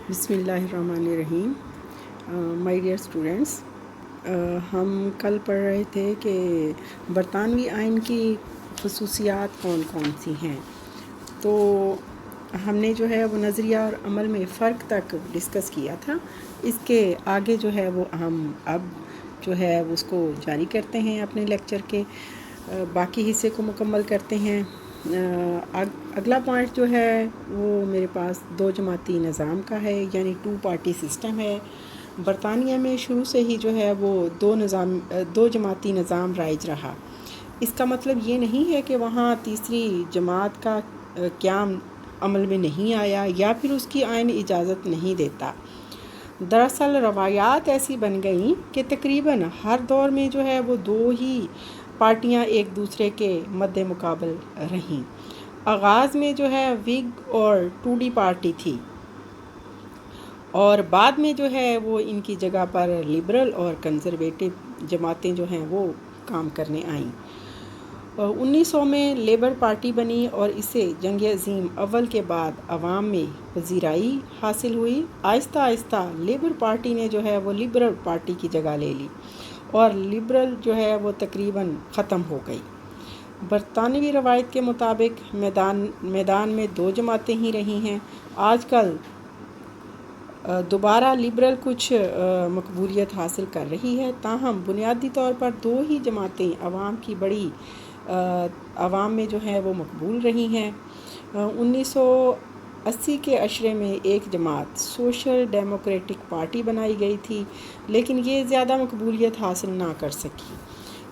بسم اللہ الرحمن الرحیم. مائی ڈیئر اسٹوڈینٹس، ہم کل پڑھ رہے تھے کہ برطانوی آئین کی خصوصیات کون کون سی ہیں. تو ہم نے جو ہے وہ نظریہ اور عمل میں فرق تک ڈسکس کیا تھا. اس کے آگے جو ہے وہ ہم اب جو ہے اس کو جاری کرتے ہیں، اپنے لیکچر کے باقی حصے کو مکمل کرتے ہیں. اگلا پوائنٹ جو ہے وہ میرے پاس دو جماعتی نظام کا ہے، یعنی 2 پارٹی سسٹم ہے. برطانیہ میں شروع سے ہی جو ہے وہ دو جماعتی نظام رائج رہا. اس کا مطلب یہ نہیں ہے کہ وہاں تیسری جماعت کا قیام عمل میں نہیں آیا یا پھر اس کی آئین اجازت نہیں دیتا. دراصل روایات ایسی بن گئیں کہ تقریباً ہر دور میں جو ہے وہ دو ہی پارٹیاں ایک دوسرے کے مد مقابل رہیں. آغاز میں جو ہے وگ اور ٹوڈی پارٹی تھی، اور بعد میں جو ہے وہ ان کی جگہ پر لبرل اور کنزرویٹو جماعتیں جو ہیں وہ کام کرنے آئیں. 1900 میں لیبر پارٹی بنی اور اسے جنگ عظیم اول کے بعد عوام میں پذیرائی حاصل ہوئی. آہستہ آہستہ لیبر پارٹی نے جو ہے وہ لبرل پارٹی کی جگہ لے لی اور لبرل جو ہے وہ تقریباً ختم ہو گئی. برطانوی روایت کے مطابق میدان میں دو جماعتیں ہی رہی ہیں. آج کل دوبارہ لبرل کچھ مقبولیت حاصل کر رہی ہے، تاہم بنیادی طور پر دو ہی جماعتیں عوام میں جو ہے وہ مقبول رہی ہیں. 1980 کے عشرے میں ایک جماعت سوشل ڈیموکریٹک پارٹی بنائی گئی تھی، لیکن یہ زیادہ مقبولیت حاصل نہ کر سکی.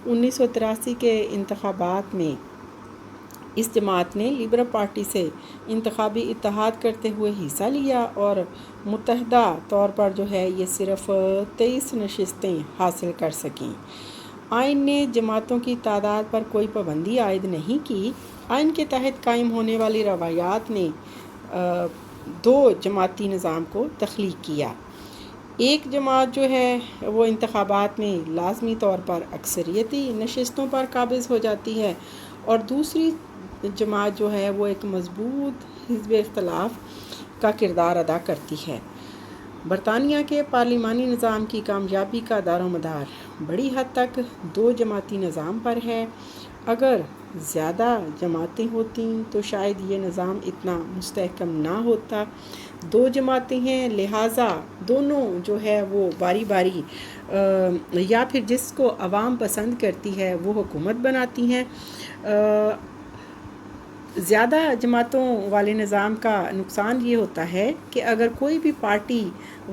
1983 کے انتخابات میں اس جماعت نے لبرل پارٹی سے انتخابی اتحاد کرتے ہوئے حصہ لیا اور متحدہ طور پر جو ہے یہ صرف 23 نشستیں حاصل کر سکیں. آئین نے جماعتوں کی تعداد پر کوئی پابندی عائد نہیں کی. آئین کے تحت قائم ہونے والی روایات نے دو جماعتی نظام کو تخلیق کیا. ایک جماعت جو ہے وہ انتخابات میں لازمی طور پر اکثریتی نشستوں پر قابض ہو جاتی ہے، اور دوسری جماعت جو ہے وہ ایک مضبوط حزب اختلاف کا کردار ادا کرتی ہے. برطانیہ کے پارلیمانی نظام کی کامیابی کا دار و مدار بڑی حد تک دو جماعتی نظام پر ہے. اگر زیادہ جماعتیں ہوتیں تو شاید یہ نظام اتنا مستحکم نہ ہوتا. دو جماعتیں ہیں، لہٰذا دونوں جو ہے وہ باری باری یا پھر جس کو عوام پسند کرتی ہے وہ حکومت بناتی ہیں. زیادہ جماعتوں والے نظام کا نقصان یہ ہوتا ہے کہ اگر کوئی بھی پارٹی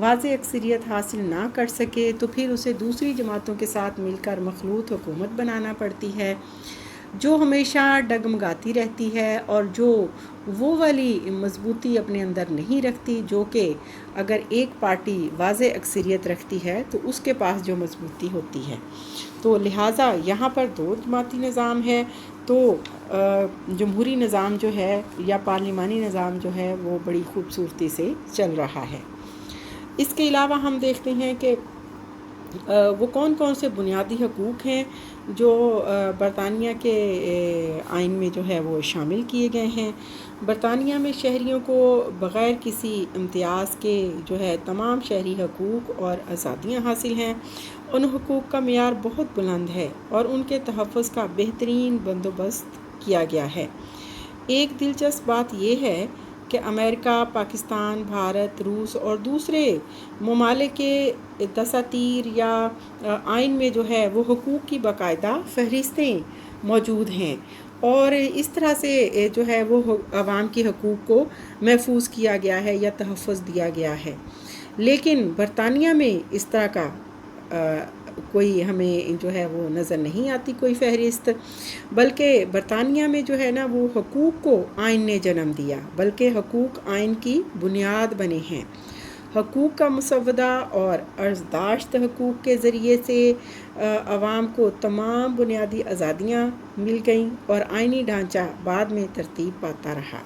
واضح اکثریت حاصل نہ کر سکے تو پھر اسے دوسری جماعتوں کے ساتھ مل کر مخلوط حکومت بنانا پڑتی ہے، جو ہمیشہ ڈگمگاتی رہتی ہے اور جو وہ والی مضبوطی اپنے اندر نہیں رکھتی جو کہ اگر ایک پارٹی واضح اکثریت رکھتی ہے تو اس کے پاس جو مضبوطی ہوتی ہے. تو لہٰذا یہاں پر دو جماعتی نظام ہے. تو جمہوری نظام جو ہے یا پارلیمانی نظام جو ہے وہ بڑی خوبصورتی سے چل رہا ہے. اس کے علاوہ ہم دیکھتے ہیں کہ وہ کون کون سے بنیادی حقوق ہیں جو برطانیہ کے آئین میں جو ہے وہ شامل کیے گئے ہیں. برطانیہ میں شہریوں کو بغیر کسی امتیاز کے جو ہے تمام شہری حقوق اور آزادیاں حاصل ہیں. ان حقوق کا معیار بہت بلند ہے اور ان کے تحفظ کا بہترین بندوبست کیا گیا ہے. ایک دلچسپ بات یہ ہے کہ امریکہ، پاکستان، بھارت، روس اور دوسرے ممالک کے دساتیر یا آئین میں جو ہے وہ حقوق کی باقاعدہ فہرستیں موجود ہیں، اور اس طرح سے جو ہے وہ عوام کے حقوق کو محفوظ کیا گیا ہے یا تحفظ دیا گیا ہے. لیکن برطانیہ میں اس طرح کا کوئی ہمیں جو ہے وہ نظر نہیں آتی کوئی فہرست، بلکہ برطانیہ میں جو ہے نا وہ حقوق کو آئین نے جنم دیا، بلکہ حقوق آئین کی بنیاد بنے ہیں. حقوق کا مسودہ اور عرضداشت حقوق کے ذریعے سے عوام کو تمام بنیادی آزادیاں مل گئیں اور آئینی ڈھانچہ بعد میں ترتیب پاتا رہا.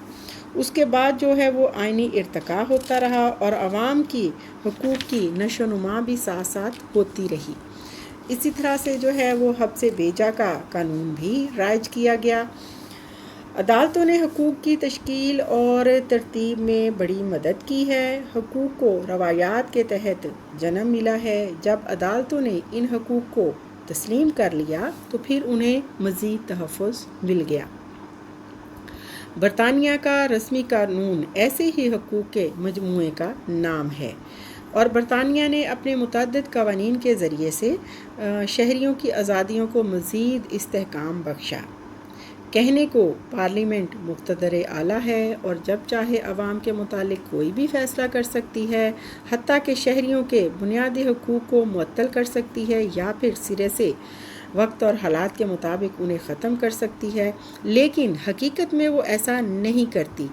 اس کے بعد جو ہے وہ آئینی ارتقاء ہوتا رہا اور عوام کی حقوق کی نشو و نما بھی ساتھ ساتھ ہوتی رہی. اسی طرح سے جو ہے وہ حبس بیجا کا قانون بھی رائج کیا گیا. عدالتوں نے حقوق کی تشکیل اور ترتیب میں بڑی مدد کی ہے۔ حقوق کو روایات کے تحت جنم ملا ہے۔ جب عدالتوں نے ان حقوق کو تسلیم کر لیا تو پھر انہیں مزید تحفظ مل گیا۔ برطانیہ کا رسمی قانون ایسے ہی حقوق کے مجموعے کا نام ہے، اور برطانیہ نے اپنے متعدد قوانین کے ذریعے سے شہریوں کی آزادیوں کو مزید استحکام بخشا۔ کہنے کو پارلیمنٹ مقتدر اعلیٰ ہے اور جب چاہے عوام کے متعلق کوئی بھی فیصلہ کر سکتی ہے، حتیٰ کہ شہریوں کے بنیادی حقوق کو معطل کر سکتی ہے یا پھر سرے سے وقت اور حالات کے مطابق انہیں ختم کر سکتی ہے، لیکن حقیقت میں وہ ایسا نہیں کرتی۔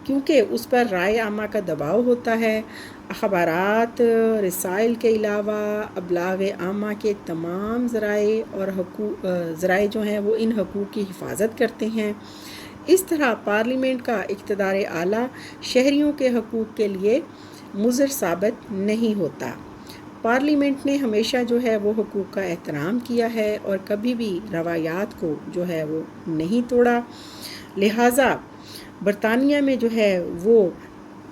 کیونکہ اس پر رائے عامہ کا دباؤ ہوتا ہے۔ اخبارات، رسائل کے علاوہ ابلاغ عامہ کے تمام ذرائع جو ہیں وہ ان حقوق کی حفاظت کرتے ہیں۔ اس طرح پارلیمنٹ کا اقتدار اعلیٰ شہریوں کے حقوق کے لیے مضر ثابت نہیں ہوتا۔ پارلیمنٹ نے ہمیشہ جو ہے وہ حقوق کا احترام کیا ہے اور کبھی بھی روایات کو جو ہے وہ نہیں توڑا۔ لہٰذا برطانیہ میں جو ہے وہ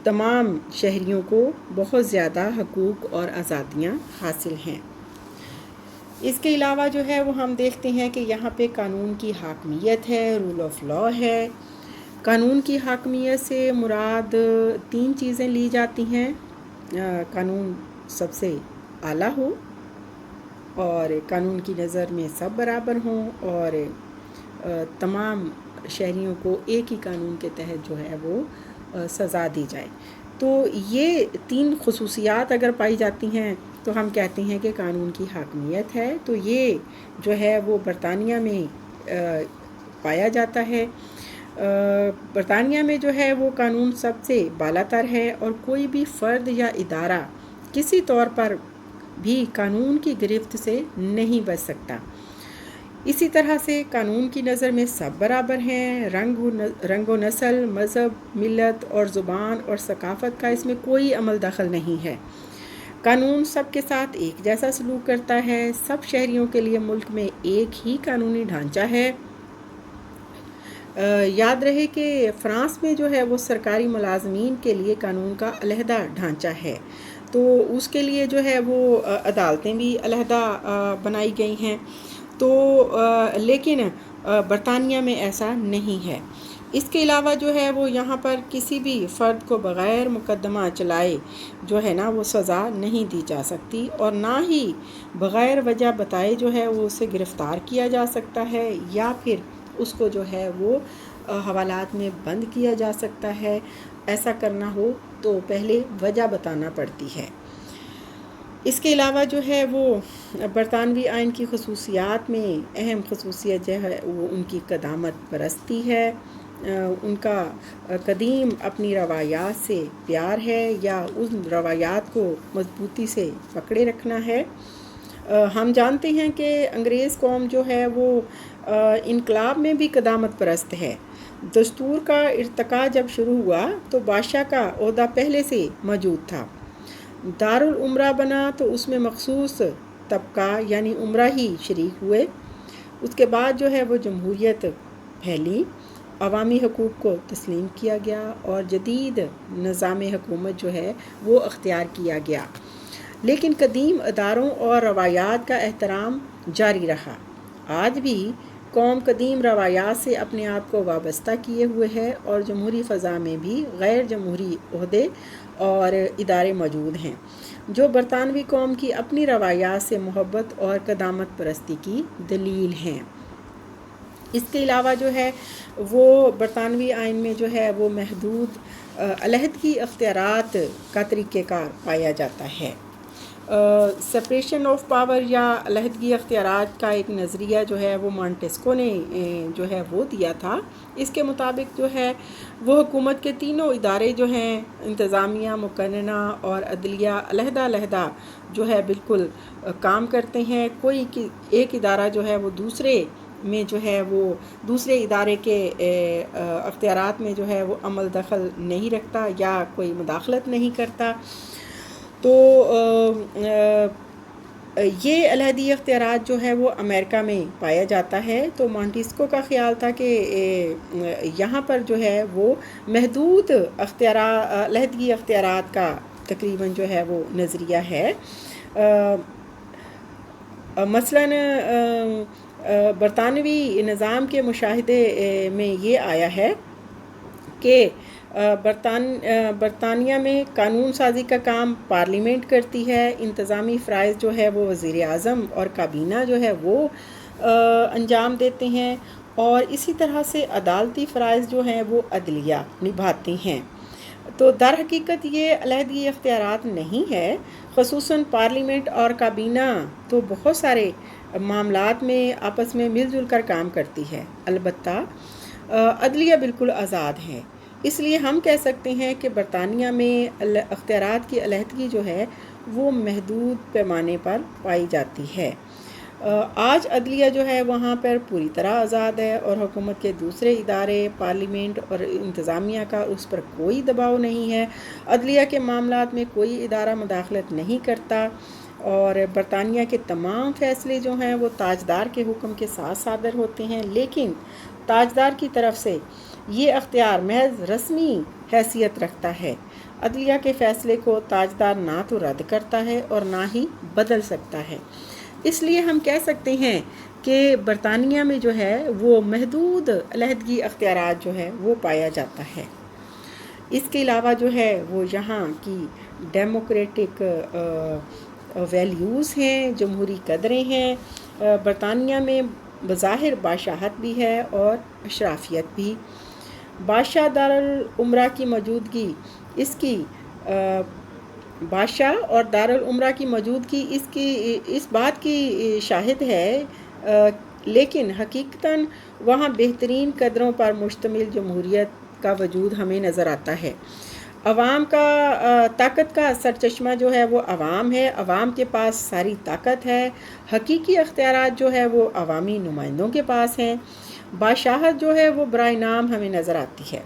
تمام شہریوں کو بہت زیادہ حقوق اور آزادیاں حاصل ہیں۔ اس کے علاوہ جو ہے وہ ہم دیکھتے ہیں کہ یہاں پہ قانون کی حاکمیت ہے، رول آف لاء ہے۔ قانون کی حاکمیت سے مراد 3 چیزیں لی جاتی ہیں۔ قانون سب سے اعلیٰ ہو اور قانون کی نظر میں سب برابر ہوں اور تمام شہریوں کو ایک ہی قانون کے تحت جو ہے وہ سزا دی جائے۔ تو یہ 3 خصوصیات اگر پائی جاتی ہیں تو ہم کہتے ہیں کہ قانون کی حاکمیت ہے۔ تو یہ جو ہے وہ برطانیہ میں پایا جاتا ہے۔ برطانیہ میں جو ہے وہ قانون سب سے بالا تر ہے اور کوئی بھی فرد یا ادارہ کسی طور پر بھی قانون کی گرفت سے نہیں بچ سکتا۔ اسی طرح سے قانون کی نظر میں سب برابر ہیں۔ رنگ و نسل، مذہب، ملت اور زبان اور ثقافت کا اس میں کوئی عمل دخل نہیں ہے۔ قانون سب کے ساتھ ایک جیسا سلوک کرتا ہے۔ سب شہریوں کے لیے ملک میں ایک ہی قانونی ڈھانچہ ہے۔ یاد رہے کہ فرانس میں جو ہے وہ سرکاری ملازمین کے لیے قانون کا علیحدہ ڈھانچہ ہے، تو اس کے لیے جو ہے وہ عدالتیں بھی علیحدہ بنائی گئی ہیں۔ تو لیکن برطانیہ میں ایسا نہیں ہے۔ اس کے علاوہ جو ہے وہ یہاں پر کسی بھی فرد کو بغیر مقدمہ چلائے جو ہے نا وہ سزا نہیں دی جا سکتی، اور نہ ہی بغیر وجہ بتائے جو ہے وہ اسے گرفتار کیا جا سکتا ہے یا پھر اس کو جو ہے وہ حوالات میں بند کیا جا سکتا ہے۔ ایسا کرنا ہو تو پہلے وجہ بتانا پڑتی ہے۔ اس کے علاوہ جو ہے وہ برطانوی آئین کی خصوصیات میں اہم خصوصیت جو ہے وہ ان کی قدامت پرستی ہے۔ ان کا قدیم اپنی روایات سے پیار ہے یا ان روایات کو مضبوطی سے پکڑے رکھنا ہے۔ ہم جانتے ہیں کہ انگریز قوم جو ہے وہ انقلاب میں بھی قدامت پرست ہے۔ دستور کا ارتقاء جب شروع ہوا تو بادشاہ کا عہدہ پہلے سے موجود تھا۔ دارالامراء بنا تو اس میں مخصوص طبقہ یعنی امراء ہی شریک ہوئے۔ اس کے بعد جو ہے وہ جمہوریت پھیلی، عوامی حقوق کو تسلیم کیا گیا اور جدید نظام حکومت جو ہے وہ اختیار کیا گیا، لیکن قدیم اداروں اور روایات کا احترام جاری رہا۔ آج بھی قوم قدیم روایات سے اپنے آپ کو وابستہ کیے ہوئے ہے اور جمہوری فضا میں بھی غیر جمہوری عہدے اور ادارے موجود ہیں جو برطانوی قوم کی اپنی روایات سے محبت اور قدامت پرستی کی دلیل ہیں۔ اس کے علاوہ جو ہے وہ برطانوی آئین میں جو ہے وہ محدود علیحدگی اختیارات کا طریقہ کار پایا جاتا ہے۔ سپریشن آف پاور یا علیحدگی اختیارات کا ایک نظریہ جو ہے وہ مانٹیسکو نے جو ہے وہ دیا تھا۔ اس کے مطابق جو ہے وہ حکومت کے تینوں ادارے جو ہیں انتظامیہ، مقننہ اور عدلیہ علیحدہ جو ہے بالکل کام کرتے ہیں۔ کوئی ایک ادارہ جو ہے وہ دوسرے میں جو ہے وہ دوسرے ادارے کے اختیارات میں جو ہے وہ عمل دخل نہیں رکھتا یا کوئی مداخلت نہیں کرتا۔ تو یہ علیحدی اختیارات جو ہے وہ امریکہ میں پایا جاتا ہے، تو مونٹیسکو کا خیال تھا کہ یہاں پر جو ہے وہ محدود علیحدگی اختیارات کا تقریباً جو ہے وہ نظریہ ہے۔ مثلاً برطانوی نظام کے مشاہدے میں یہ آیا ہے کہ برطانیہ میں قانون سازی کا کام پارلیمنٹ کرتی ہے، انتظامی فرائض جو ہے وہ وزیر اعظم اور کابینہ جو ہے وہ انجام دیتے ہیں، اور اسی طرح سے عدالتی فرائض جو ہیں وہ عدلیہ نبھاتے ہیں۔ تو در حقیقت یہ علیحدگی اختیارات نہیں ہے، خصوصاً پارلیمنٹ اور کابینہ تو بہت سارے معاملات میں آپس میں مل جل کر کام کرتی ہے، البتہ عدلیہ بالکل آزاد ہے۔ اس لیے ہم کہہ سکتے ہیں کہ برطانیہ میں اختیارات کی علیحدگی جو ہے وہ محدود پیمانے پر پائی جاتی ہے۔ آج عدلیہ جو ہے وہاں پر پوری طرح آزاد ہے، اور حکومت کے دوسرے ادارے، پارلیمنٹ اور انتظامیہ کا اس پر کوئی دباؤ نہیں ہے۔ عدلیہ کے معاملات میں کوئی ادارہ مداخلت نہیں کرتا، اور برطانیہ کے تمام فیصلے جو ہیں وہ تاجدار کے حکم کے ساتھ صادر ہوتے ہیں، لیکن تاجدار کی طرف سے یہ اختیار محض رسمی حیثیت رکھتا ہے۔ عدلیہ کے فیصلے کو تاجدار نہ تو رد کرتا ہے اور نہ ہی بدل سکتا ہے۔ اس لیے ہم کہہ سکتے ہیں کہ برطانیہ میں جو ہے وہ محدود علیحدگی اختیارات جو ہے وہ پایا جاتا ہے۔ اس کے علاوہ جو ہے وہ یہاں کی ڈیموکریٹک ویلیوز ہیں، جمہوری قدریں ہیں۔ برطانیہ میں بظاہر بادشاہت بھی ہے اور اشرافیت بھی۔ بادشاہ دارالامرا کی موجودگی بادشاہ اور دارالامرا کی موجودگی اس بات کی شاہد ہے، لیکن حقیقتاً وہاں بہترین قدروں پر مشتمل جمہوریت کا وجود ہمیں نظر آتا ہے۔ عوام کا طاقت کا سرچشمہ جو ہے وہ عوام ہے، عوام کے پاس ساری طاقت ہے، حقیقی اختیارات جو ہے وہ عوامی نمائندوں کے پاس ہیں۔ بادشاہت جو ہے وہ برائے نام ہمیں نظر آتی ہے،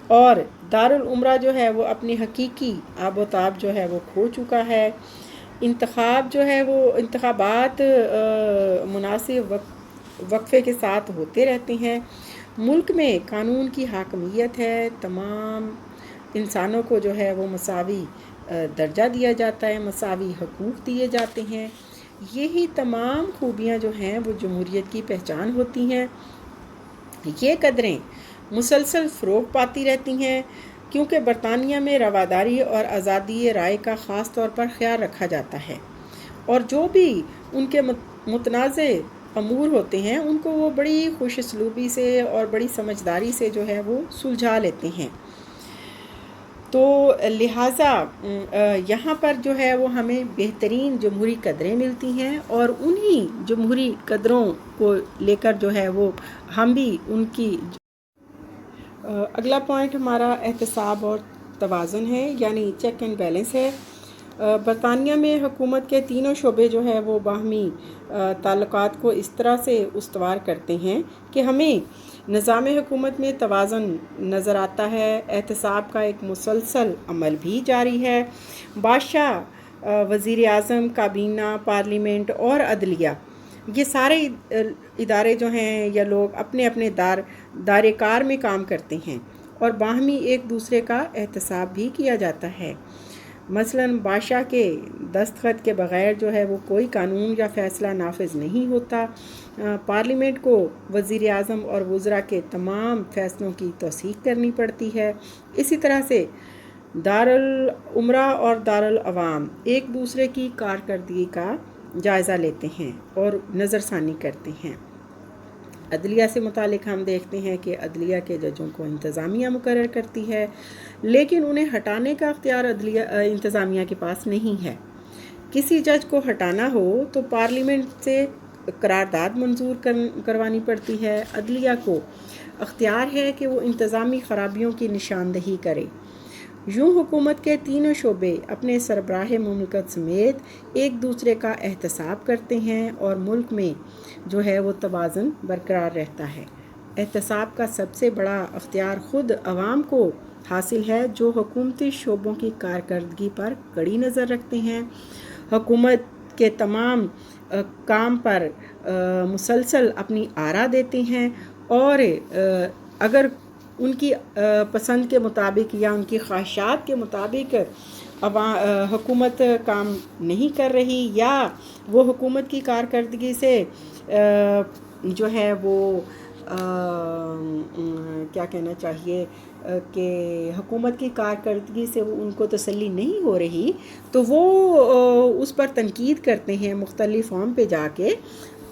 اور دارالامرا جو ہے وہ اپنی حقیقی آب و تاب جو ہے وہ کھو چکا ہے۔ انتخابات مناسب وقفے کے ساتھ ہوتے رہتے ہیں۔ ملک میں قانون کی حاکمیت ہے، تمام انسانوں کو جو ہے وہ مساوی درجہ دیا جاتا ہے، مساوی حقوق دیے جاتے ہیں۔ یہی تمام خوبیاں جو ہیں وہ جمہوریت کی پہچان ہوتی ہیں۔ یہ قدریں مسلسل فروغ پاتی رہتی ہیں، کیونکہ برطانیہ میں رواداری اور آزادی رائے کا خاص طور پر خیال رکھا جاتا ہے، اور جو بھی ان کے متنازع امور ہوتے ہیں ان کو وہ بڑی خوش اسلوبی سے اور بڑی سمجھداری سے جو ہے وہ سلجھا لیتے ہیں۔ تو لہٰذا یہاں پر جو ہے وہ ہمیں بہترین جمہوری قدریں ملتی ہیں، اور انہی جمہوری قدروں کو لے کر جو ہے وہ ہم بھی ان کی اگلا پوائنٹ ہمارا احتساب اور توازن ہے، یعنی چیک اینڈ بیلنس ہے۔ برطانیہ میں حکومت کے تینوں شعبے جو ہے وہ باہمی تعلقات کو اس طرح سے استوار کرتے ہیں کہ ہمیں نظام حکومت میں توازن نظر آتا ہے۔ احتساب کا ایک مسلسل عمل بھی جاری ہے۔ بادشاہ، وزیر اعظم، کابینہ، پارلیمنٹ اور عدلیہ، یہ سارے ادارے جو ہیں یا لوگ اپنے اپنے دائرے کار میں کام کرتے ہیں، اور باہمی ایک دوسرے کا احتساب بھی کیا جاتا ہے۔ مثلاً بادشاہ کے دستخط کے بغیر جو ہے وہ کوئی قانون یا فیصلہ نافذ نہیں ہوتا۔ پارلیمنٹ کو وزیر اعظم اور وزراء کے تمام فیصلوں کی توثیق کرنی پڑتی ہے۔ اسی طرح سے دارالامرا اور دارالعوام ایک دوسرے کی کارکردگی کا جائزہ لیتے ہیں اور نظر ثانی کرتے ہیں۔ عدلیہ سے متعلق ہم دیکھتے ہیں کہ عدلیہ کے ججوں کو انتظامیہ مقرر کرتی ہے، لیکن انہیں ہٹانے کا اختیار انتظامیہ کے پاس نہیں ہے۔ کسی جج کو ہٹانا ہو تو پارلیمنٹ سے قرارداد منظور کروانی پڑتی ہے۔ عدلیہ کو اختیار ہے کہ وہ انتظامی خرابیوں کی نشاندہی کرے۔ یوں حکومت کے تینوں شعبے اپنے سربراہ مملکت سمیت ایک دوسرے کا احتساب کرتے ہیں، اور ملک میں جو ہے وہ توازن برقرار رہتا ہے۔ احتساب کا سب سے بڑا اختیار خود عوام کو حاصل ہے، جو حکومتی شعبوں کی کارکردگی پر کڑی نظر رکھتے ہیں۔ حکومت کے تمام کام پر مسلسل اپنی آرا دیتے ہیں، اور اگر ان کی پسند کے مطابق یا ان کی خواہشات کے مطابق حکومت کام نہیں کر رہی، یا وہ حکومت کی کارکردگی سے جو ہے وہ کیا کہنا چاہیے کہ حکومت کی کارکردگی سے ان کو تسلی نہیں ہو رہی، تو وہ اس پر تنقید کرتے ہیں مختلف فارم پہ جا کے.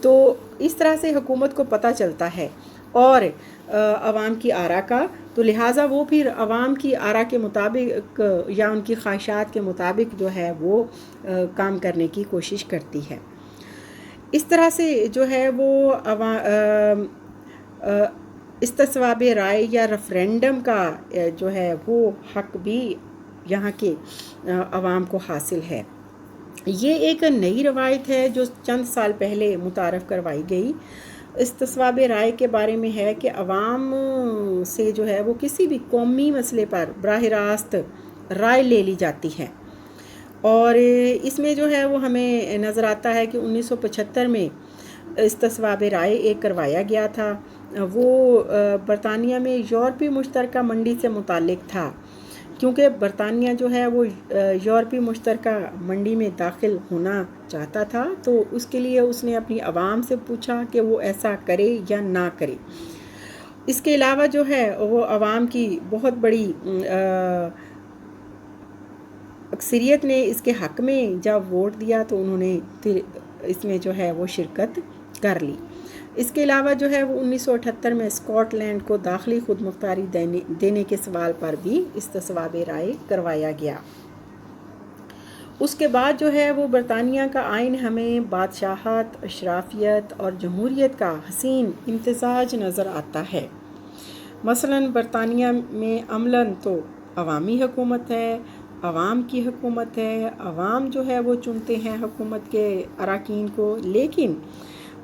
تو اس طرح سے حکومت کو پتہ چلتا ہے اور عوام کی آرا کا، تو لہٰذا وہ پھر عوام کی آرا کے مطابق یا ان کی خواہشات کے مطابق جو ہے وہ کام کرنے کی کوشش کرتی ہے. اس طرح سے جو ہے وہ استصواب رائے یا ریفرینڈم کا جو ہے وہ حق بھی یہاں کے عوام کو حاصل ہے. یہ ایک نئی روایت ہے جو چند سال پہلے متعارف کروائی گئی. استصواب رائے کے بارے میں ہے کہ عوام سے جو ہے وہ کسی بھی قومی مسئلے پر براہ راست رائے لے لی جاتی ہے، اور اس میں جو ہے وہ ہمیں نظر آتا ہے کہ 1975 میں استصواب رائے ایک کروایا گیا تھا. وہ برطانیہ میں یورپی مشترکہ منڈی سے متعلق تھا، کیونکہ برطانیہ جو ہے وہ یورپی مشترکہ منڈی میں داخل ہونا چاہتا تھا، تو اس کے لیے اس نے اپنی عوام سے پوچھا کہ وہ ایسا کرے یا نہ کرے. اس کے علاوہ جو ہے وہ عوام کی بہت بڑی اکثریت نے اس کے حق میں جب ووٹ دیا تو انہوں نے پھر اس میں جو ہے وہ شرکت کر لی. اس کے علاوہ جو ہے وہ 1978 میں اسکاٹ لینڈ کو داخلی خود مختاری دینے کے سوال پر بھی استصواب رائے کروایا گیا. اس کے بعد جو ہے وہ برطانیہ کا آئین ہمیں بادشاہت، اشرافیت اور جمہوریت کا حسین امتزاج نظر آتا ہے. مثلاً برطانیہ میں عملاً تو عوامی حکومت ہے، عوام کی حکومت ہے، عوام جو ہے وہ چنتے ہیں حکومت کے اراکین کو، لیکن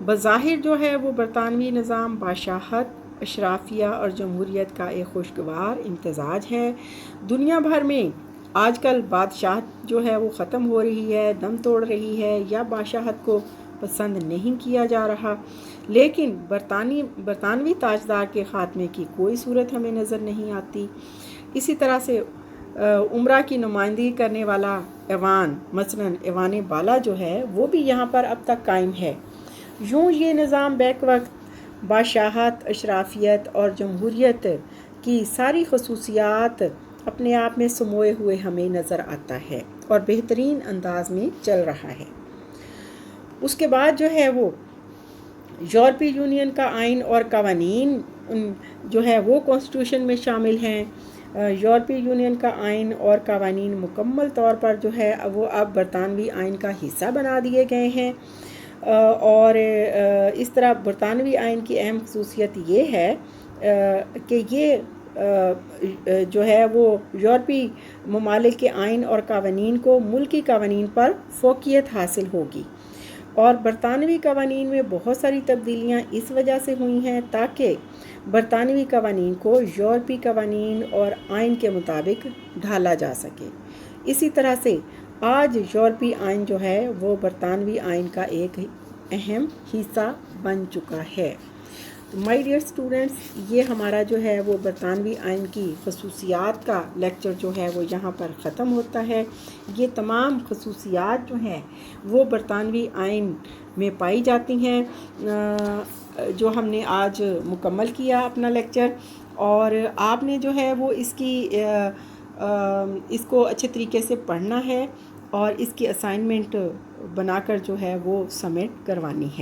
بظاہر جو ہے وہ برطانوی نظام بادشاہت، اشرافیہ اور جمہوریت کا ایک خوشگوار امتزاج ہے. دنیا بھر میں آج کل بادشاہت جو ہے وہ ختم ہو رہی ہے، دم توڑ رہی ہے، یا بادشاہت کو پسند نہیں کیا جا رہا، لیکن برطانوی تاجدار کے خاتمے کی کوئی صورت ہمیں نظر نہیں آتی. اسی طرح سے عمرہ کی نمائندگی کرنے والا ایوان، مثلاً ایوان بالا جو ہے وہ بھی یہاں پر اب تک قائم ہے. یوں یہ نظام بیک وقت بادشاہت، اشرافیت اور جمہوریت کی ساری خصوصیات اپنے آپ میں سموئے ہوئے ہمیں نظر آتا ہے اور بہترین انداز میں چل رہا ہے. اس کے بعد جو ہے وہ یورپی یونین کا آئین اور قوانین جو ہے وہ کانسٹیٹیوشن میں شامل ہیں. یورپی یونین کا آئین اور قوانین مکمل طور پر جو ہے وہ اب برطانوی آئین کا حصہ بنا دیے گئے ہیں، اور اس طرح برطانوی آئین کی اہم خصوصیت یہ ہے کہ یہ جو ہے وہ یورپی ممالک کے آئین اور قوانین کو ملکی قوانین پر فوقیت حاصل ہوگی. اور برطانوی قوانین میں بہت ساری تبدیلیاں اس وجہ سے ہوئی ہیں تاکہ برطانوی قوانین کو یورپی قوانین اور آئین کے مطابق ڈھالا جا سکے. اسی طرح سے آج یورپی آئین جو ہے وہ برطانوی آئین کا ایک اہم حصہ بن چکا ہے. مائی ڈیئر اسٹوڈنٹس، یہ ہمارا جو ہے وہ برطانوی آئین کی خصوصیات کا لیکچر جو ہے وہ یہاں پر ختم ہوتا ہے. یہ تمام خصوصیات جو ہیں وہ برطانوی آئین میں پائی جاتی ہیں جو ہم نے آج مکمل کیا اپنا لیکچر، اور آپ نے جو ہے وہ اس کو اچھے طریقے سے پڑھنا ہے اور اس کی اسائنمنٹ بنا کر جو ہے وہ سبمٹ کروانی ہے.